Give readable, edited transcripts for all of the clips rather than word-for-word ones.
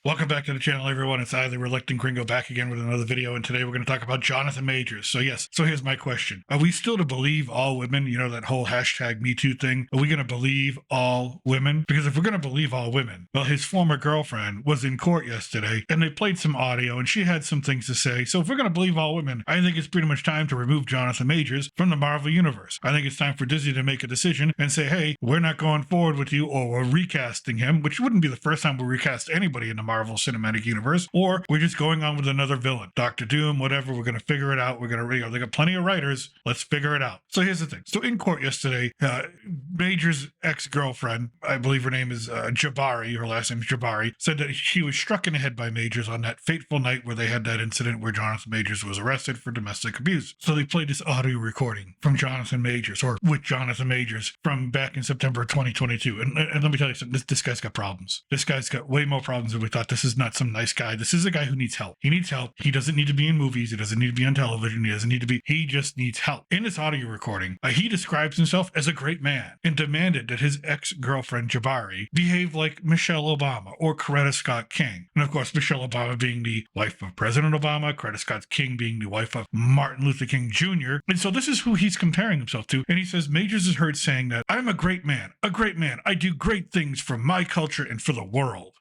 Welcome back to the channel, everyone. It's I, the Reluctant Gringo, back again with another video, and today we're going to talk about Johnathan Majors. So here's my question. Are we still to believe all women? You know, that whole hashtag Me Too thing? Are we going to believe all women? Because if we're going to believe all women, well, his former girlfriend was in court yesterday, and they played some audio, and she had some things to say. So if we're going to believe all women, I think it's pretty much time to remove Johnathan Majors from the Marvel Universe. I think it's time for Disney to make a decision and say, hey, we're not going forward with you, or we're recasting him, which wouldn't be the first time we recast anybody in the Marvel Cinematic Universe, or we're just going on with another villain, Doctor Doom, whatever. We're going to figure it out. We're going to, they got plenty of writers. Let's figure it out. So here's the thing. So in court yesterday, Major's ex-girlfriend, I believe her name is Jabari, her last name is Jabari, said that she was struck in the head by Majors on that fateful night where they had that incident where Johnathan Majors was arrested for domestic abuse. So they played this audio recording from Johnathan Majors, or with Johnathan Majors, from back in September of 2022. And let me tell you something, this guy's got problems. This guy's got way more problems than we thought. This is not some nice guy. This is a guy who needs help. He needs help. He doesn't need to be in movies. He doesn't need to be on television. He just needs help. In this audio recording, he describes himself as a great man and demanded that his ex-girlfriend Jabari behave like Michelle Obama or Coretta Scott King. And of course, Michelle Obama being the wife of President Obama, Coretta Scott King being the wife of Martin Luther King Jr. And so this is who he's comparing himself to. And he says, Majors is heard saying that, I'm a great man, a great man. I do great things for my culture and for the world.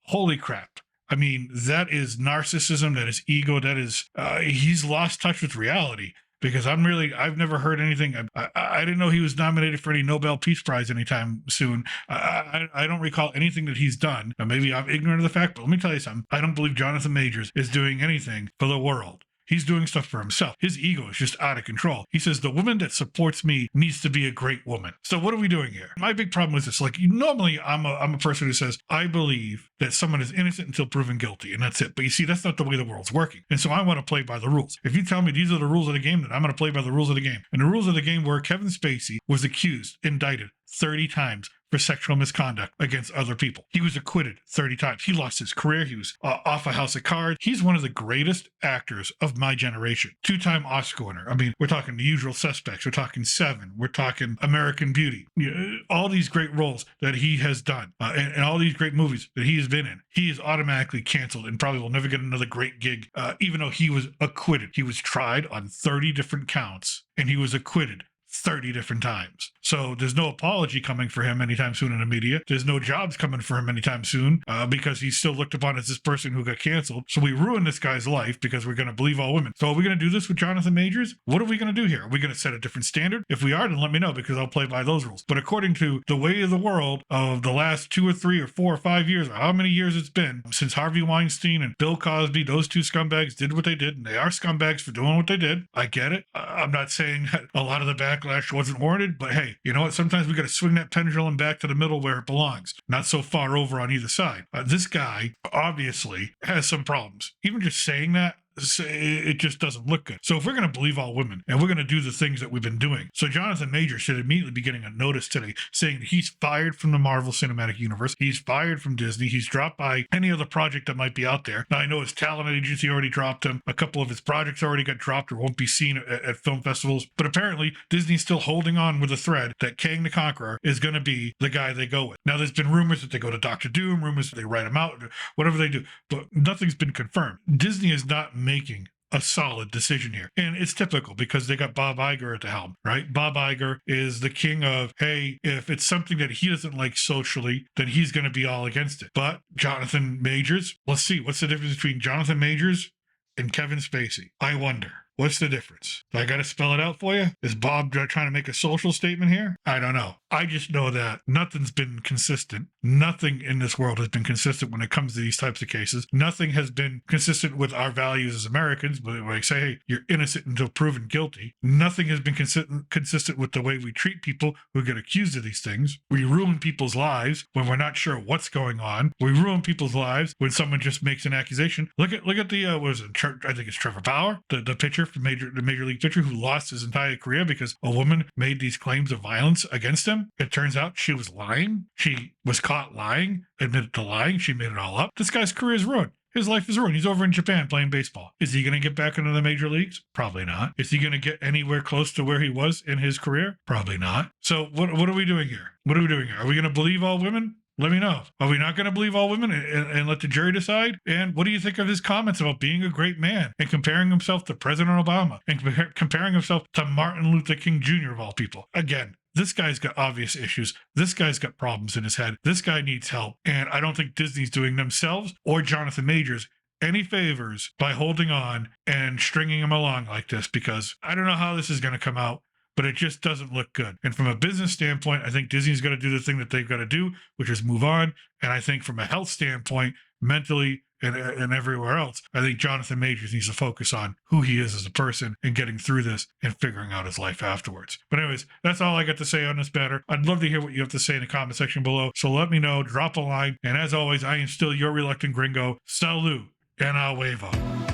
Holy crap. I mean, that is narcissism, that is ego, that is, he's lost touch with reality. Because I've never heard anything. I didn't know he was nominated for any Nobel Peace Prize anytime soon. I don't recall anything that he's done. Now, maybe I'm ignorant of the fact, but let me tell you something. I don't believe Johnathan Majors is doing anything for the world. He's doing stuff for himself. His ego is just out of control. He says, the woman that supports me needs to be a great woman. So what are we doing here? My big problem is this. Like, normally I'm a person who says, I believe that someone is innocent until proven guilty, and that's it. But you see, that's not the way the world's working. And so I want to play by the rules. If you tell me these are the rules of the game, then I'm going to play by the rules of the game. And the rules of the game were Kevin Spacey was accused, indicted 30 times for sexual misconduct against other people. He was acquitted 30 times. He lost his career. He was off a house of cards. He's one of the greatest actors of my generation. Two-time Oscar winner. I mean, we're talking The Usual Suspects. We're talking Seven. We're talking American Beauty. You know, all these great roles that he has done and all these great movies that he has been in. He is automatically canceled and probably will never get another great gig, even though he was acquitted. He was tried on 30 different counts and he was acquitted 30 different times. So there's no apology coming for him anytime soon in the media. There's no jobs coming for him anytime soon because he's still looked upon as this person who got canceled. So we ruined this guy's life because we're going to believe all women. So are we going to do this with Johnathan Majors? What are we going to do here? Are we going to set a different standard? If we are, then let me know because I'll play by those rules. But according to the way of the world of the last 2 or 3 or 4 or 5 years, or how many years it's been since Harvey Weinstein and Bill Cosby, those two scumbags did what they did, and they are scumbags for doing what they did. I get it. I'm not saying that a lot of the backlash wasn't warranted, but hey, you know what? Sometimes we got to swing that pendulum back to the middle where it belongs, not so far over on either side. This guy obviously has some problems. Even just saying that, it just doesn't look good. So if we're going to believe all women and we're going to do the things that we've been doing, so Johnathan Majors should immediately be getting a notice today saying that he's fired from the Marvel Cinematic Universe. He's fired from Disney. He's dropped by any other project that might be out there. Now, I know his talent agency already dropped him. A couple of his projects already got dropped or won't be seen at film festivals. But apparently, Disney's still holding on with a thread that Kang the Conqueror is going to be the guy they go with. Now, there's been rumors that they go to Doctor Doom, rumors that they write him out, whatever they do. But nothing's been confirmed. Disney is not making a solid decision here. And it's typical because they got Bob Iger at the helm, right? Bob Iger is the king of, hey, if it's something that he doesn't like socially, then he's going to be all against it. But Johnathan Majors, let's see, what's the difference between Johnathan Majors and Kevin Spacey? I wonder. What's the difference? Do I got to spell it out for you? Is Bob trying to make a social statement here? I don't know. I just know that nothing's been consistent. Nothing in this world has been consistent when it comes to these types of cases. Nothing has been consistent with our values as Americans, but when I say, hey, you're innocent until proven guilty. Nothing has been consistent with the way we treat people who get accused of these things. We ruin people's lives when we're not sure what's going on. We ruin people's lives when someone just makes an accusation. Look at the what was it? I think it's Trevorbauer, the pitcher from the major league pitcher who lost his entire career because a woman made these claims of violence against him. It turns out she was lying. She was caught lying, admitted to lying. She made it all up. This guy's career is ruined. His life is ruined. He's over in Japan playing baseball. Is he going to get back into the major leagues? Probably not. Is he going to get anywhere close to where he was in his career? Probably not. So what are we doing here? What are we doing here? Are we going to believe all women? Let me know. Are we not going to believe all women and let the jury decide? And what do you think of his comments about being a great man and comparing himself to President Obama and comparing himself to Martin Luther King Jr. of all people? Again, this guy's got obvious issues. This guy's got problems in his head. This guy needs help. And I don't think Disney's doing themselves or Johnathan Majors any favors by holding on and stringing him along like this, because I don't know how this is going to come out, but it just doesn't look good. And from a business standpoint, I think Disney's got to do the thing that they've got to do, which is move on. And I think from a health standpoint, mentally and everywhere else, I think Johnathan Majors needs to focus on who he is as a person and getting through this and figuring out his life afterwards. But anyways, that's all I got to say on this matter. I'd love to hear what you have to say in the comment section below. So let me know, drop a line. And as always, I am still your reluctant gringo. Salud, and a huevo.